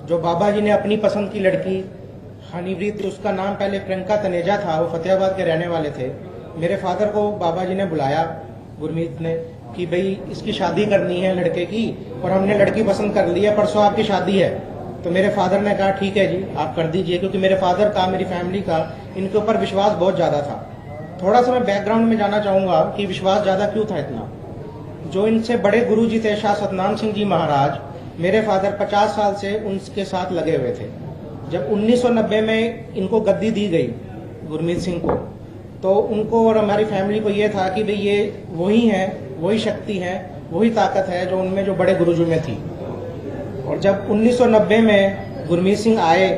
जो बाबा जी ने अपनी पसंद की लड़की हनीप्रीत, उसका नाम पहले प्रियंका तनेजा था, वो फतेहाबाद के रहने वाले थे। मेरे फादर को बाबा जी ने बुलाया, गुरमीत ने, कि भाई इसकी शादी करनी है लड़के की, और हमने लड़की पसंद कर ली है, परसों आपकी शादी है। तो मेरे फादर ने कहा ठीक है जी आप कर दीजिए, क्योंकि मेरे फादर का, मेरी फैमिली का इनके ऊपर विश्वास बहुत ज़्यादा था। थोड़ा सा मैं बैकग्राउंड में जाना चाहूँगा कि विश्वास ज़्यादा क्यों था इतना। जो इनसे बड़े गुरु जी थे शाह सतनाम सिंह जी महाराज, मेरे फादर 50 साल से उनके साथ लगे हुए थे। जब 1990 में इनको गद्दी दी गई गुरमीत सिंह को, तो उनको और हमारी फैमिली को ये था कि भाई ये वही है, वही शक्ति है, वही ताकत है जो उनमें, जो बड़े गुरुजी में थी। और जब 1990 में गुरमीत सिंह आए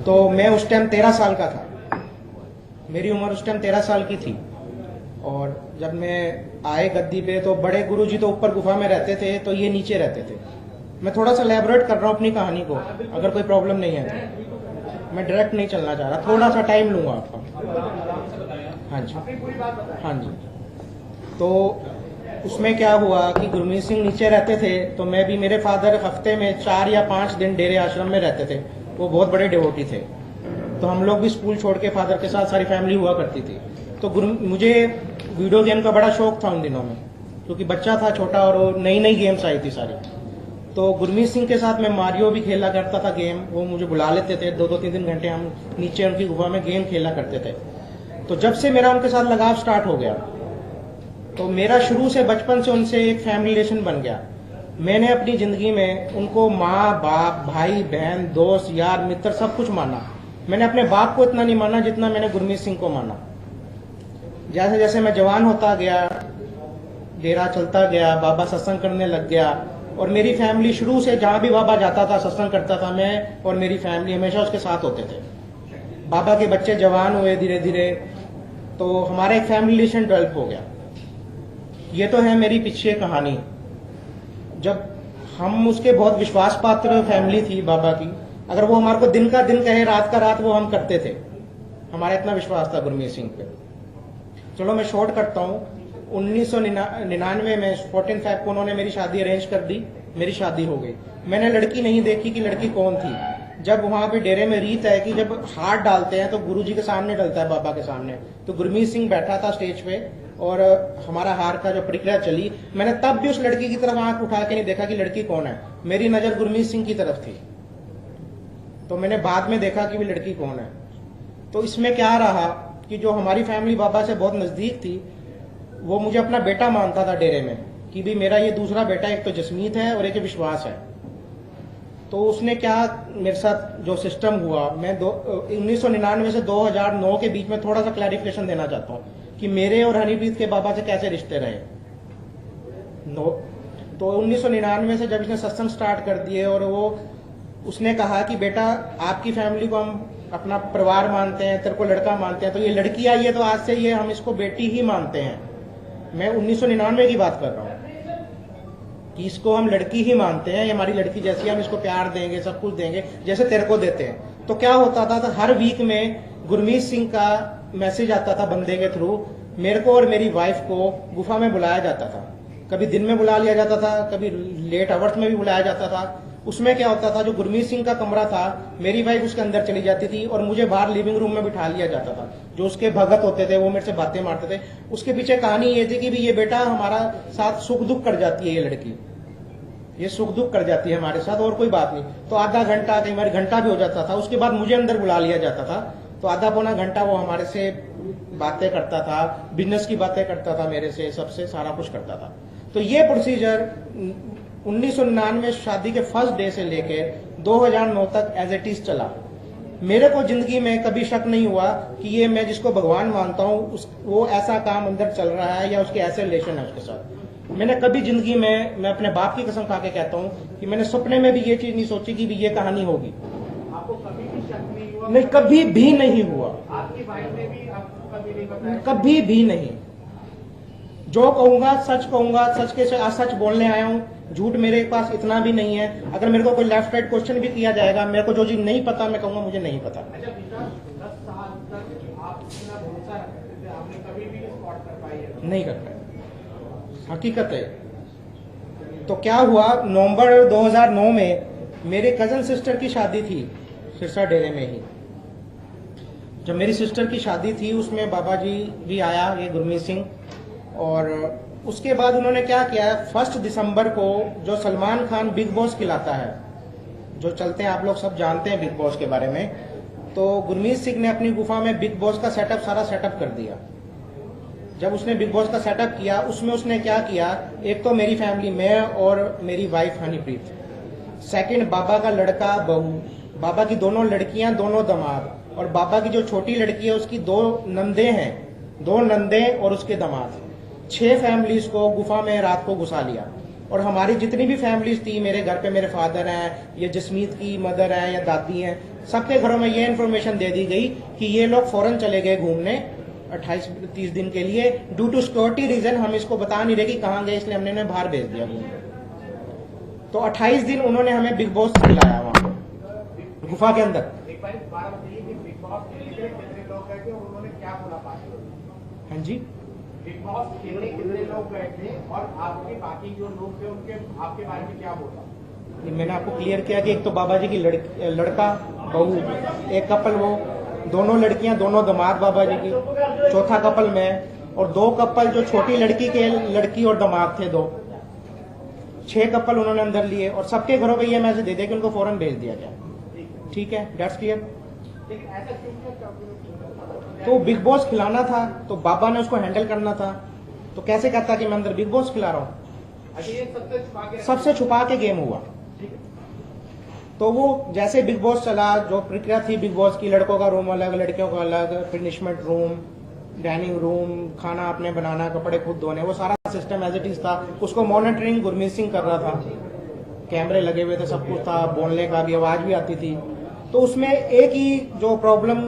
तो मैं उस टाइम 13 साल का था, मेरी उम्र उस टाइम 13 साल की थी। और जब मैं आए गद्दी पे तो बड़े गुरुजी तो ऊपर गुफा में रहते थे, तो ये नीचे रहते थे। मैं थोड़ा सा एलैबोरेट कर रहा हूँ अपनी कहानी को, अगर कोई प्रॉब्लम नहीं है तो। मैं डायरेक्ट नहीं चलना चाह रहा, थोड़ा सा टाइम लूंगा आपका। हाँ जी, हाँ जी। तो उसमें क्या हुआ कि गुरमीत सिंह नीचे रहते थे, तो मैं भी, मेरे फादर हफ्ते में 4 या 5 दिन डेरे आश्रम में रहते थे। वो बहुत बड़े डिवोटी थे, तो हम लोग भी स्कूल छोड़ के फादर के साथ सारी फैमिली हुआ करती थी। तो मुझे वीडियो गेम का बड़ा शौक था उन दिनों में, क्योंकि बच्चा था छोटा और नई नई गेम्स आई थी सारी। तो गुरमीत सिंह के साथ मैं मारियो भी खेला करता था गेम, वो मुझे बुला लेते थे, 2-3 घंटे हम नीचे उनकी गुफा में गेम खेला करते थे। तो जब से मेरा उनके साथ लगाव स्टार्ट हो गया, तो मेरा शुरू से, बचपन से उनसे एक फैमिली रिलेशन बन गया। मैंने अपनी जिंदगी में उनको माँ बाप, भाई बहन, दोस्त यार मित्र सब कुछ माना। मैंने अपने बाप को इतना नहीं माना जितना मैंने गुरमीत सिंह को माना। जैसे जैसे मैं जवान होता गया, डेरा चलता गया, बाबा सत्संग करने लग गया, और मेरी फैमिली शुरू से जहां भी बाबा जाता था, सत्संग करता था, मैं और मेरी फैमिली हमेशा उसके साथ होते थे। बाबा के बच्चे जवान हुए धीरे धीरे, तो हमारा एक फैमिली रिलेशन डेवलप हो गया। ये तो है मेरी पीछे कहानी। जब हम, उसके बहुत विश्वास पात्र फैमिली थी बाबा की, अगर वो हमारे को दिन का दिन कहे, रात का रात, वो हम करते थे। हमारा इतना विश्वास था गुरमीत सिंह पे। चलो मैं शॉर्ट करता हूँ। 1999 में 14 फेब को उन्होंने मेरी शादी अरेंज कर दी, मेरी शादी हो गई। मैंने लड़की नहीं देखी कि लड़की कौन थी। जब वहां पे डेरे में रीत है कि जब हाथ डालते हैं तो गुरुजी के सामने डलता है, बाबा के सामने। तो गुरमीत सिंह बैठा था स्टेज पे और हमारा हार का जो प्रक्रिया चली, मैंने तब भी उस लड़की की तरफ आंख उठा के नहीं देखा कि लड़की कौन है। मेरी नजर गुरमीत सिंह की तरफ थी। तो मैंने बाद में देखा कि भी लड़की कौन है। तो इसमें क्या रहा कि जो हमारी फैमिली बाबा से बहुत नजदीक थी, वो मुझे अपना बेटा मानता था डेरे में, कि भी मेरा ये दूसरा बेटा, एक तो जसमीत है और एक विश्वास है। तो उसने क्या मेरे साथ जो सिस्टम हुआ, मैं 1999 से 2009 के बीच में थोड़ा सा क्लैरिफिकेशन देना चाहता हूँ कि मेरे और हनीप्रीत के बाबा से कैसे रिश्ते रहे। तो 1999 से जब इसने सत्संग स्टार्ट कर दिए, और वो उसने कहा कि बेटा आपकी फैमिली को हम अपना परिवार मानते हैं, तेरे को लड़का मानते हैं, तो ये लड़की आई है तो आज से ये हम इसको बेटी ही मानते हैं। मैं 1999 की बात कर रहा हूँ कि इसको हम लड़की ही मानते हैं, ये हमारी लड़की जैसी, हम इसको प्यार देंगे, सब कुछ देंगे जैसे तेरे को देते हैं। तो क्या होता था, तो हर वीक में गुरमीत सिंह का मैसेज आता था बंदे के थ्रू, मेरे को और मेरी वाइफ को गुफा में बुलाया जाता था। कभी दिन में बुला लिया जाता था, कभी लेट आवर्स में भी बुलाया जाता था। उसमें क्या होता था, जो गुरमीत सिंह का कमरा था, मेरी वाइफ उसके अंदर चली जाती थी और मुझे बाहर लिविंग रूम में बिठा लिया जाता था। जो उसके भगत होते थे वो मेरे से बातें मारते थे। उसके पीछे कहानी ये थी कि भी ये बेटा हमारा साथ सुख दुख कर जाती है, ये लड़की ये सुख दुख कर जाती है हमारे साथ, और कोई बात नहीं। तो आधा घंटा, कई बार घंटा भी हो जाता था। उसके बाद मुझे अंदर बुला लिया जाता था, तो आधा पौना घंटा वो हमारे से बातें करता था, बिजनेस की बातें करता था, मेरे से सबसे सारा कुछ करता था। तो ये प्रोसीजर 1999 शादी के फर्स्ट डे से लेके 2009 तक एज इट इज चला। मेरे को जिंदगी में कभी शक नहीं हुआ कि ये मैं जिसको भगवान मानता हूँ वो ऐसा काम अंदर चल रहा है या उसके ऐसे रिलेशन है उसके साथ। मैंने कभी जिंदगी में, मैं अपने बाप की कसम खा के कहता हूँ कि मैंने सपने में भी ये चीज नहीं सोची कि भी ये कहानी होगी। आपको कभी भी शक नहीं हुआ? नहीं, कभी भी नहीं हुआ। आपकी वाइफ ने भी आपको कभी नहीं बताया? कभी भी नहीं। जो कहूंगा सच कहूंगा, सच के सच बोलने आया हूँ। झूठ मेरे पास इतना भी नहीं है। अगर मेरे को कोई लेफ्ट राइट क्वेश्चन भी किया जाएगा, मेरे को जो चीज नहीं पता मैं कहूंगा मुझे नहीं पता। अच्छा बेटा, 10 साल तक आप इतना भरोसा रखते थे, आपने कभी भी स्पॉट कर पाई है? नहीं कर पाए, हकीकत है। तो क्या हुआ, नवंबर 2009 में मेरे कजन सिस्टर की शादी थी सिरसा डेरे में ही। जब मेरी सिस्टर की शादी थी उसमें बाबा जी भी आया, ये गुरमीत सिंह, और उसके बाद उन्होंने क्या किया, 1 दिसंबर को जो सलमान खान बिग बॉस खिलाता है, जो चलते हैं, आप लोग सब जानते हैं बिग बॉस के बारे में, तो गुरमीत सिंह ने अपनी गुफा में बिग बॉस का सारा सेटअप कर दिया। जब उसने बिग बॉस का सेटअप किया उसमें उसने क्या किया, एक तो मेरी फैमिली, मैं और मेरी वाइफ हनीप्रीत, सेकंड बाबा का लड़का बहू, बाबा की दोनों लड़कियां, दोनों दामाद, और बाबा की जो छोटी लड़की है उसकी 2 नंदे हैं, 2 नंदे और उसके दामाद। 6 फैमिलीज को गुफा में रात को घुसा लिया। और हमारी जितनी भी फैमिलीज थी, मेरे घर पे मेरे फादर हैं या जसमीत की मदर है या दादी हैं, सबके घरों में ये इन्फॉर्मेशन दे दी गई कि ये लोग फौरन चले गए घूमने 28-30 दिन के लिए। ड्यू टू सिक्योरिटी रीजन हम इसको बता नहीं रहे कि कहाँ गए, इसलिए हमने उन्हें बाहर भेज दिया घूमने। तो 28 दिन उन्होंने हमें बिग बॉस खिलाया वहां गुफा के अंदर। एक बार दोबारा बताइए कि बिग बॉस खेलने के लिए कितने लोग गए थे और उन्होंने क्या बोला पार्टी? हाँ जी, बिग बॉस खेलने कितने लोग गए थे और आपके बाकी जो लोग थे उनके आपके बारे में क्या बोला? ये मैंने आपको क्लियर किया कि एक तो बाबा जी की लड़का बहू, एक कपल वो, दोनों लड़कियां, दोनों दामाद बाबा जी की, चौथा कपल मैं, और 2 कपल जो छोटी लड़की के लड़की और दामाद थे 2। 6 कपल उन्होंने अंदर लिए और सबके घरों पे ये मैसेज दे दिया कि उनको फौरन भेज दिया गया। ठीक है, दैट्स क्लियर। लेकिन ऐसा क्यों? तो बिग बॉस खिलाना था तो बाबा ने उसको हैंडल करना था, तो कैसे कहता कि मैं अंदर बिग बॉस खिला रहा हूँ? अच्छा, ये सबसे छुपा के गेम हुआ। तो वो जैसे बिग बॉस चला, जो प्रक्रिया थी बिग बॉस की, लड़कों का रूम अलग, लड़कियों का अलग, फिनिशमेंट रूम, डाइनिंग रूम, खाना आपने बनाना, कपड़े खुद धोने, वो सारा सिस्टम एज इट इज था। उसको मॉनिटरिंग गुरमीत सिंह कर रहा था, कैमरे लगे हुए थे, सब कुछ था, बोलने का भी, आवाज भी आती थी। तो उसमें एक ही जो प्रॉब्लम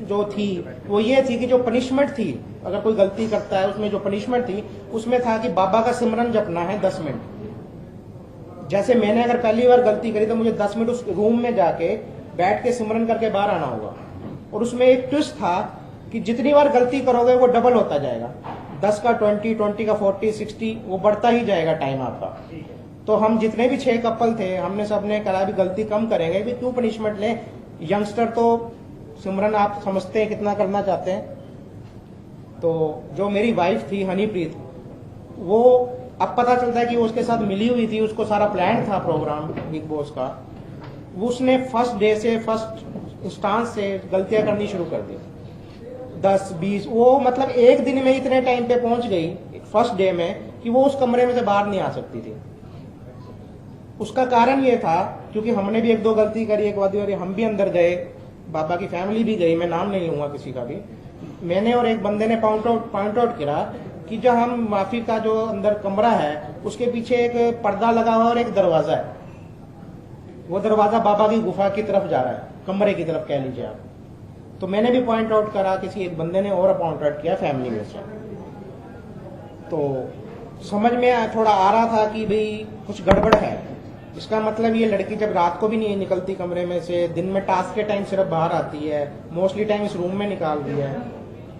जो थी वो ये थी कि जो पनिशमेंट थी, अगर कोई गलती करता है उसमें जो पनिशमेंट थी उसमें था कि बाबा का सिमरन जपना है 10 मिनट। जैसे मैंने अगर पहली बार गलती करी तो मुझे 10 मिनट उस रूम में जाके बैठ के सिमरन करके बाहर आना होगा। और उसमें एक ट्विस्ट था कि जितनी बार गलती करोगे वो डबल होता जाएगा, 10 का 20, 20 का 40, 60, वो बढ़ता ही जाएगा टाइम आपका। तो हम जितने भी 6 कपल थे, हमने सबने कहा भी गलती कम करेंगे, भी क्यों पनिशमेंट लें, यंगस्टर तो सिमरन आप समझते हैं कितना करना चाहते हैं। तो जो मेरी वाइफ थी हनीप्रीत, वो अब पता चलता है कि वो उसके साथ मिली हुई थी, उसको सारा प्लान था प्रोग्राम बिग बॉस का। वो उसने फर्स्ट डे से, फर्स्ट इंस्टांस से गलतियां करनी शुरू कर दी, 10, 20, वो मतलब एक दिन में इतने टाइम पे पहुंच गई फर्स्ट डे में कि वो उस कमरे में से बाहर नहीं आ सकती थी। उसका कारण ये था क्योंकि हमने भी 1-2 गलती करी, एक बार हम भी अंदर गए, बाबा की फैमिली भी गई, मैं नाम नहीं लूंगा किसी का भी। मैंने और एक बंदे ने पॉइंट आउट किया कि जो हम माफी का जो अंदर कमरा है उसके पीछे एक पर्दा लगा हुआ और एक दरवाजा है, वो दरवाजा बाबा की गुफा की तरफ जा रहा है, कमरे की तरफ कह लीजिए आप। तो मैंने भी पॉइंट आउट करा, किसी एक बंदे ने और पॉइंट आउट किया फैमिली में से। तो समझ में थोड़ा आ रहा था कि भाई कुछ गड़बड़ है। इसका मतलब ये लड़की जब रात को भी नहीं निकलती कमरे में से, दिन में टास्क के टाइम सिर्फ बाहर आती है, मोस्टली टाइम इस रूम में निकाल रही है,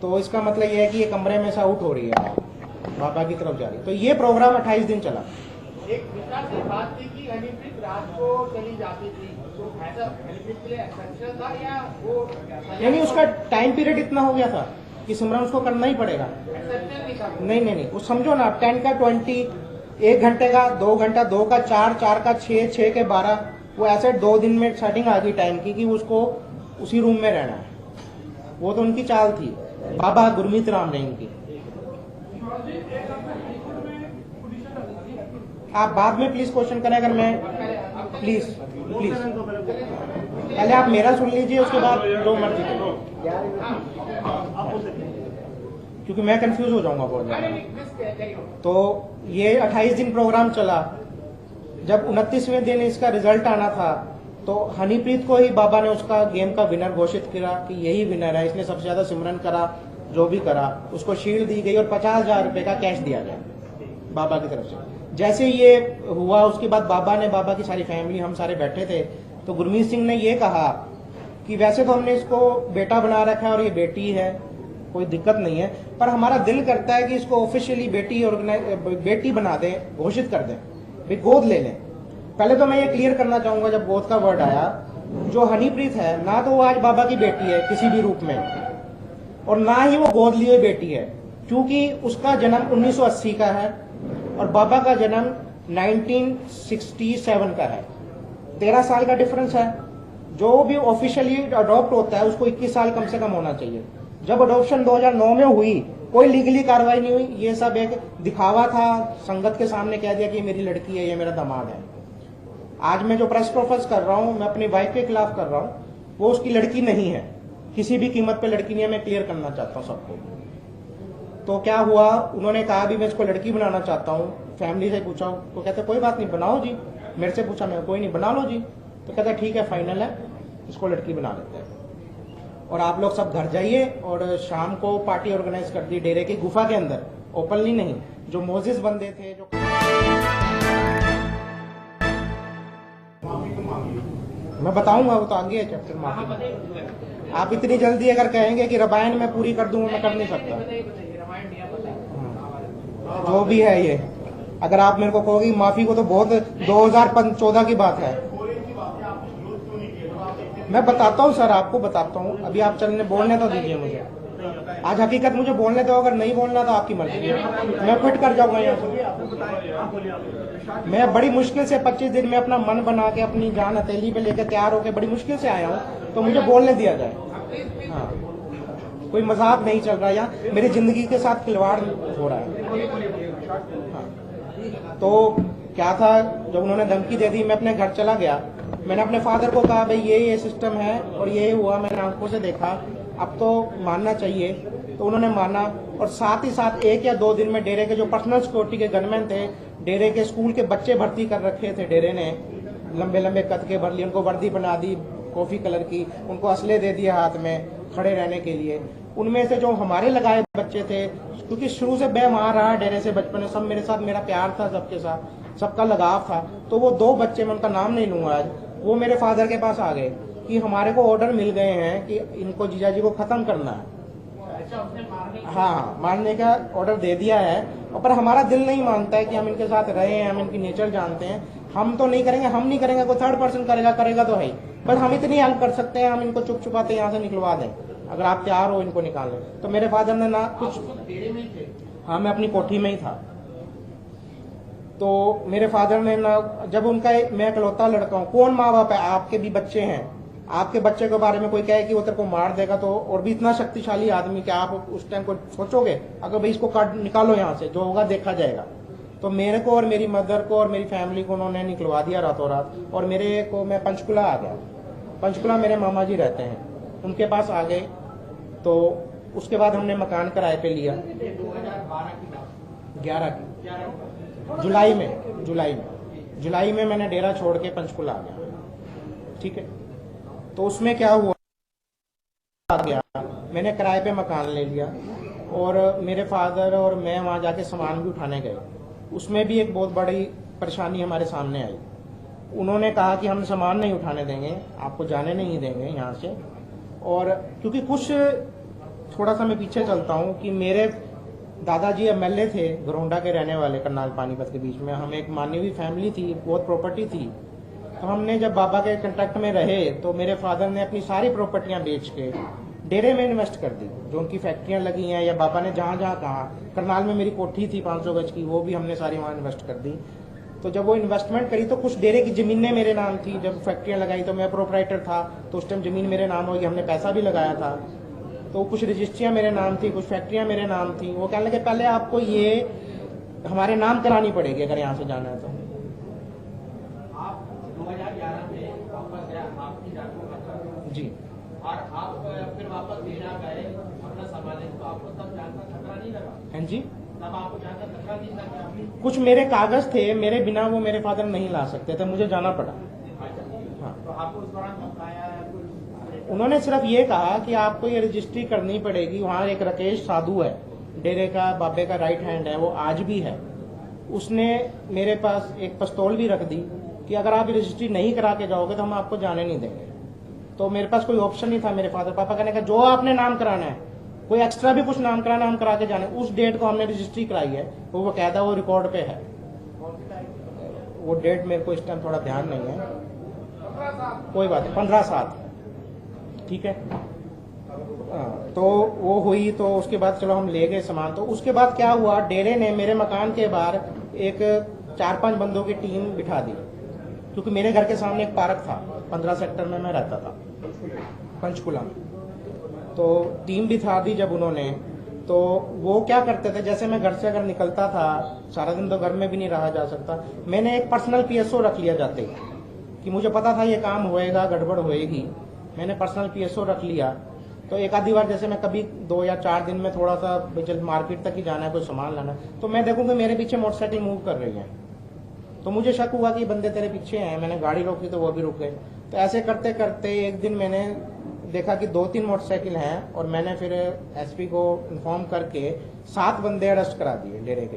तो इसका मतलब ये है कि ये कमरे में से आउट हो रही है, बाबा की तरफ जा रही है। तो ये प्रोग्राम 28 दिन चला। एक विचार से बात थी कि हनीप्रीत रात को चली जाती थी, तो ऐसा हनीप्रीत के लिए एक्सेप्शन था या वो, यानी उसका टाइम पीरियड इतना हो गया था कि सिमरन उसको करना ही पड़ेगा। एक्सेप्शन नहीं था? नहीं, वो समझो ना, 10 का 20, 1 घंटे का 2 घंटा, 2 का 4, 4 का 6, 6 के 12, वो ऐसे 2 दिन में सेटिंग आ गई टाइम की कि उसको उसी रूम में रहना है। वो तो उनकी चाल थी, बाबा गुरमीत राम ने इनकी। आप बाद में प्लीज क्वेश्चन करें, अगर मैं प्लीज पहले आप मेरा सुन लीजिए, उसके बाद जो मर्जी करो, क्योंकि मैं कंफ्यूज हो जाऊंगा बहुत ज्यादा। तो ये 28 दिन प्रोग्राम चला। जब 29वें दिन इसका रिजल्ट आना था तो हनीप्रीत को ही बाबा ने उसका गेम का विनर घोषित किया कि यही विनर है, इसने सबसे ज्यादा सिमरन करा, जो भी करा। उसको शील्ड दी गई और 50,000 रुपए का कैश दिया गया बाबा की तरफ से। जैसे ये हुआ उसके बाद बाबा की सारी फैमिली, हम सारे बैठे थे, तो गुरमीत सिंह ने ये कहा कि वैसे तो हमने इसको बेटा बना रखा है और ये बेटी है, कोई दिक्कत नहीं है, पर हमारा दिल करता है कि इसको ऑफिशियली बेटी बना दें, घोषित कर दें, गोद ले लें। पहले तो मैं ये क्लियर करना चाहूंगा, जब गोद का वर्ड आया, जो हनीप्रीत है ना तो वो आज बाबा की बेटी है किसी भी रूप में, और ना ही वो गोद ली हुई बेटी है, क्योंकि उसका जन्म 1980 का है और बाबा का जन्म 1967 का है। 13 साल का डिफरेंस है। जो भी ऑफिशियली अडॉप्ट होता है उसको 21 साल कम से कम होना चाहिए। जब अडॉप्शन 2009 में हुई कोई लीगली कार्रवाई नहीं हुई, ये सब एक दिखावा था, संगत के सामने कह दिया कि मेरी लड़की है, ये मेरा दामाद है। आज मैं जो प्रेस कॉन्फ्रेंस कर रहा हूं, मैं अपनी वाइफ के खिलाफ कर रहा हूं, वो उसकी लड़की नहीं है, किसी भी कीमत पे लड़की नहीं है। मैं क्लियर करना चाहता हूं सबको। तो क्या हुआ, उन्होंने कहा भी मैं इसको लड़की बनाना चाहता हूं। फैमिली से पूछा तो कहते कोई बात नहीं, बनाओ जी। मेरे से पूछा, मैं कोई नहीं, बना लो जी। तो कहता ठीक है, फाइनल है, इसको लड़की बना लेते हैं। और आप लोग सब घर जाइए, और शाम को पार्टी ऑर्गेनाइज कर दी डेरे की गुफा के अंदर, ओपनली नहीं। जो मोजिस बंदे थे, जो मैं बताऊंगा, वो तो आगे है चैप्टर। माफी आप इतनी जल्दी अगर कहेंगे कि रामायण में पूरी कर दूंगा, मैं कर नहीं सकता। जो भी है ये, अगर आप मेरे को कहोगे माफी को, तो बहुत 2014 की बात है। मैं बताता हूँ सर, आपको बताता हूँ। अभी आप चलने बोलने तो दीजिए मुझे। आज हकीकत मुझे बोलने दो, अगर नहीं बोलना तो आपकी मर्जी है, मैं क्विट कर जाऊंगा यहाँ से। मैं बड़ी मुश्किल से 25 दिन में अपना मन बना के, अपनी जान हथेली पे लेकर तैयार होकर बड़ी मुश्किल से आया हूँ, तो मुझे बोलने दिया जाए। हाँ, कोई मजाक नहीं चल रहा यहाँ, मेरी जिंदगी के साथ खिलवाड़ हो रहा है। हाँ। तो क्या था, जब उन्होंने धमकी दे दी, मैं अपने घर चला गया। मैंने अपने फादर को कहा भाई ये सिस्टम है और ये हुआ, मैंने आंखों से देखा, अब तो मानना चाहिए। तो उन्होंने माना, और साथ ही साथ 1 या 2 दिन में डेरे के जो पर्सनल सिक्योरिटी के गनमैन थे, डेरे के स्कूल के बच्चे भर्ती कर रखे थे डेरे ने, लंबे लंबे कद के भर लिए, उनको वर्दी बना दी कॉफी कलर की, उनको असले दे दिए हाथ में खड़े रहने के लिए। उनमें से जो हमारे लगाए बच्चे थे, क्योंकि शुरू से मैं वहां रहा डेरे से, बचपन में सब मेरे साथ, मेरा प्यार था सबके साथ, सबका लगाव था। तो वो 2 बच्चे, मैं उनका नाम नहीं लूंगा आज, वो मेरे फादर के पास आ गए कि हमारे को ऑर्डर मिल गए हैं कि इनको जीजा जी को खत्म करना है। हाँ, मारने का ऑर्डर दे दिया है, पर हमारा दिल नहीं मानता है कि हम इनके साथ रहे हैं, हम इनकी नेचर जानते हैं। हम तो नहीं करेंगे, हम नहीं करेंगे, कोई थर्ड पर्सन करेगा तो है, बट हम इतनी हेल्प कर सकते हैं, हम इनको चुप चुपाते यहाँ से निकलवा दें, अगर आप तैयार हो इनको निकालने। तो मेरे फादर ने ना कुछ, हाँ मैं अपनी कोठी में ही था। तो मेरे फादर ने ना, जब उनका, मैं इकलौता लड़का हूँ, कौन माँ बाप है, आपके भी बच्चे हैं, आपके बच्चे के बारे में कोई कहे कि वो तेरे को मार देगा, तो और भी इतना शक्तिशाली आदमी, क्या आप उस टाइम को सोचोगे? अगर भाई इसको काट निकालो यहाँ से, जो होगा देखा जाएगा। तो मेरे को और मेरी मदर को और मेरी फैमिली को उन्होंने निकलवा दिया रातों रात, और मेरे को, मैं पंचकुला आ गया। पंचकुला मेरे मामा जी रहते हैं, उनके पास आ गए। तो उसके बाद हमने मकान किराए पे लिया 11 की जुलाई में मैंने डेरा छोड़ के पंचकुला आ गया। ठीक है, तो उसमें क्या हुआ, आ गया, मैंने किराए पे मकान ले लिया, और मेरे फादर और मैं वहां जाके सामान भी उठाने गए। उसमें भी एक बहुत बड़ी परेशानी हमारे सामने आई। उन्होंने कहा कि हम सामान नहीं उठाने देंगे, आपको जाने नहीं देंगे यहाँ से। और क्योंकि कुछ, थोड़ा सा मैं पीछे चलता हूँ, कि मेरे दादाजी एमएलए थे, घरौंडा के रहने वाले, करनाल पानीपत के बीच में। हम एक मानी हुई फैमिली थी, बहुत प्रॉपर्टी थी। तो हमने जब बाबा के कंट्रैक्ट में रहे, तो मेरे फादर ने अपनी सारी प्रॉपर्टियां बेच के डेरे में इन्वेस्ट कर दी, जो उनकी फैक्ट्रियां लगी हैं, या बाबा ने जहां जहां कहा। करनाल में मेरी कोठी थी 500 गज की, वो भी हमने सारी वहां इन्वेस्ट कर दी। तो जब वो इन्वेस्टमेंट करी, तो कुछ डेरे की जमीनें मेरे नाम थी। जब फैक्ट्रियां लगाई तो मैं प्रोपराइटर था, तो उस टाइम जमीन मेरे नाम होगी, हमने पैसा भी लगाया था। तो कुछ रजिस्ट्रियां मेरे नाम थी, कुछ फैक्ट्रियां मेरे नाम थी। वो कहने लगे पहले आपको ये हमारे नाम करानी पड़ेगी अगर यहाँ से जाना है तो। आप 2011 में वापस गए, आपकी जान जी, और आप फिर वापस डेरा गए अपना संभाले, तो आपको तब जान का खतरा नहीं लगा? हाँ जी, तब आपको जान का खतरा नहीं लगा? कुछ मेरे कागज थे, मेरे बिना वो मेरे फादर नहीं ला सकते थे, मुझे जाना पड़ा। हाँ, तो आपको उस दौरान धमकाया? उन्होंने सिर्फ ये कहा कि आपको ये रजिस्ट्री करनी पड़ेगी। वहाँ एक राकेश साधु है, डेरे का बाबे का राइट हैंड है, वो आज भी है। उसने मेरे पास एक पिस्तौल भी रख दी कि अगर आप रजिस्ट्री नहीं करा के जाओगे तो हम आपको जाने नहीं देंगे। तो मेरे पास कोई ऑप्शन नहीं था। मेरे फादर पापा कहने का जो आपने नाम कराना है, कोई एक्स्ट्रा भी कुछ नाम कराना, हम करा के जाने। उस डेट को हमने रजिस्ट्री कराई है, वो बकायदा वो रिकॉर्ड पे है। वो डेट मेरे को इस टाइम थोड़ा ध्यान नहीं है, 15 साल। कोई बात नहीं, 15/7, ठीक है। तो वो हुई, तो उसके बाद चलो हम ले गए सामान। तो उसके बाद क्या हुआ, डेरे ने मेरे मकान के बाहर एक 4-5 बंदों की टीम बिठा दी, क्योंकि मेरे घर के सामने एक पार्क था, 15 सेक्टर में मैं रहता था, पंचकुला। तो टीम बिठा दी जब उन्होंने, तो वो क्या करते थे, जैसे मैं घर से अगर निकलता था, सारा दिन तो घर में भी नहीं रहा जा सकता, मैंने एक पर्सनल PSO रख लिया जाते ही, कि मुझे पता था ये काम होएगा, गड़बड़ होएगी, मैंने पर्सनल PSO रख लिया। तो एक आधी बार जैसे मैं कभी 2 या 4 दिन में थोड़ा सा चल मार्केट तक ही जाना है, कोई सामान लाना है, तो मैं देखूं कि मेरे पीछे मोटरसाइकिल मूव कर रही है, तो मुझे शक हुआ कि बंदे तेरे पीछे हैं। मैंने गाड़ी रोकी तो वो भी रुक गए। तो ऐसे करते करते एक दिन मैंने देखा कि 2-3 मोटरसाइकिल हैं, और मैंने फिर SP को इन्फॉर्म करके 7 बंदे अरेस्ट करा दिए डेरे के।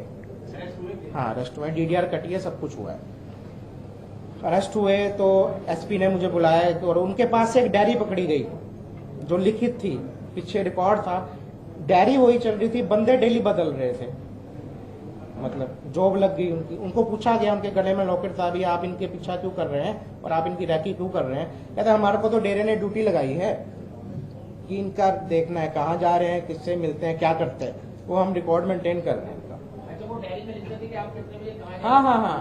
हाँ, अरेस्ट हुए, DDR कटी है, सब कुछ हुआ है, अरेस्ट हुए। तो SP ने मुझे बुलाया, और उनके पास से एक डायरी पकड़ी गई जो लिखित थी, पीछे रिकॉर्ड था, डायरी वही चल रही थी, बंदे डेली बदल रहे थे, मतलब जॉब लग गई उनकी। उनको पूछा गया, उनके गले में लॉकेट था, भी आप इनके पीछा क्यों कर रहे हैं और आप इनकी रैकी क्यों कर रहे हैं? कहते हमारे को तो डेरे ने ड्यूटी लगाई है कि इनका देखना है कहाँ जा रहे हैं, किससे मिलते हैं, क्या करते हैं, वो हम रिकॉर्ड मेंटेन कर रहे हैं इनका। अच्छा, वो डायरी में लिखा था कि आप कितने बजे कहाँ हाँ हाँ हाँ,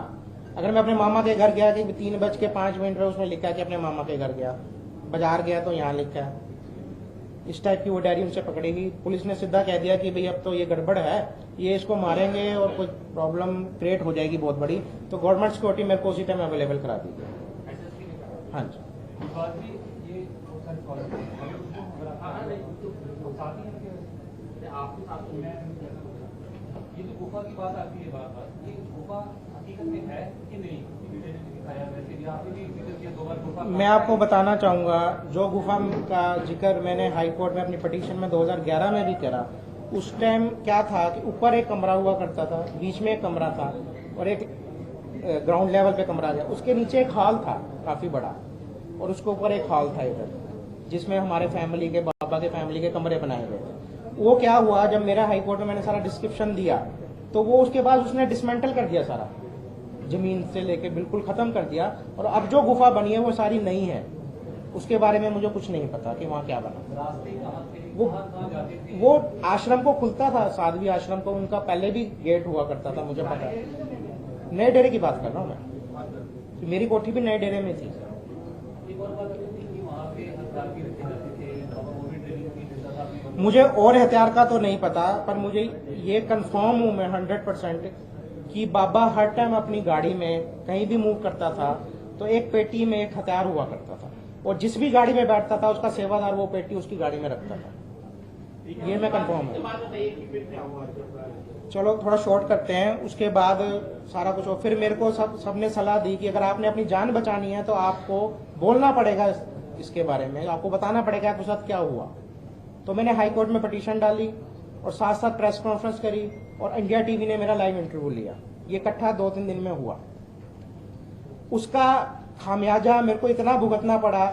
अगर मैं अपने मामा के घर गया कि 3:05 पे उसमें लिखा कि अपने मामा के घर गया, बाजार गया तो यहाँ लिखा है, इस टाइप की वो डायरी उनसे पकड़ी गई। पुलिस ने सीधा कह दिया कि भाई अब तो ये गड़बड़ है, ये इसको मारेंगे और कुछ प्रॉब्लम क्रिएट हो जाएगी बहुत बड़ी, तो गवर्नमेंट सिक्योरिटी मेरे को उसी टाइम अवेलेबल करा दी। हाँ जी, ये जो गुफा की बात आती है, ये गुफा हकीकत में है कि नहीं? मैं आपको बताना चाहूंगा, जो गुफा का जिक्र मैंने हाई कोर्ट में अपनी पिटीशन में 2011 में भी करा, उस टाइम क्या था कि ऊपर एक कमरा हुआ करता था, बीच में एक कमरा था, और एक ग्राउंड लेवल पे कमरा गया, उसके नीचे एक हॉल था काफी बड़ा, और उसके ऊपर एक हॉल था इधर, जिसमें हमारे फैमिली के, बाबा के फैमिली के कमरे बनाए गए थे। वो क्या हुआ, जब मेरा हाई कोर्ट में मैंने सारा डिस्क्रिप्शन दिया, तो वो उसके बाद उसने डिसमेंटल कर दिया, सारा जमीन से लेके बिल्कुल खत्म कर दिया, और अब जो गुफा बनी है वो सारी नई है, उसके बारे में मुझे कुछ नहीं पता कि वहाँ क्या बना। वो आश्रम को खुलता था, साध्वी आश्रम को, उनका पहले भी गेट हुआ करता था, मुझे पता है। नए डेरे की बात कर रहा हूँ मैं, मेरी कोठी भी नए डेरे में थी। मुझे और हथियार का तो नहीं पता, पर मुझे ये कंफर्म हूं मैं 100% कि बाबा हर टाइम अपनी गाड़ी में कहीं भी मूव करता था तो एक पेटी में एक हथियार हुआ करता था, और जिस भी गाड़ी में बैठता था उसका सेवादार वो पेटी उसकी गाड़ी में रखता था, ये मैं कंफर्म हूँ। चलो थोड़ा शॉर्ट करते हैं, उसके बाद सारा कुछ हो। फिर मेरे को सबने सलाह दी कि अगर आपने अपनी जान बचानी है तो आपको बोलना पड़ेगा इसके बारे में, आपको बताना पड़ेगा आपके साथ क्या हुआ। तो मैंने हाई कोर्ट में पिटीशन डाली और साथ साथ प्रेस कॉन्फ्रेंस करी, और इंडिया टीवी ने मेरा लाइव इंटरव्यू लिया। ये इकट्ठा 2-3 दिन में हुआ। उसका खामियाजा मेरे को इतना भुगतना पड़ा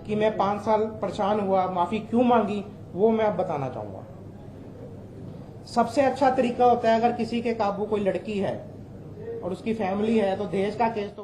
कि मैं 5 साल परेशान हुआ। माफी क्यों मांगी वो मैं अब बताना चाहूंगा। सबसे अच्छा तरीका होता है, अगर किसी के काबू कोई लड़की है और उसकी फैमिली है, तो दहेज का केस तो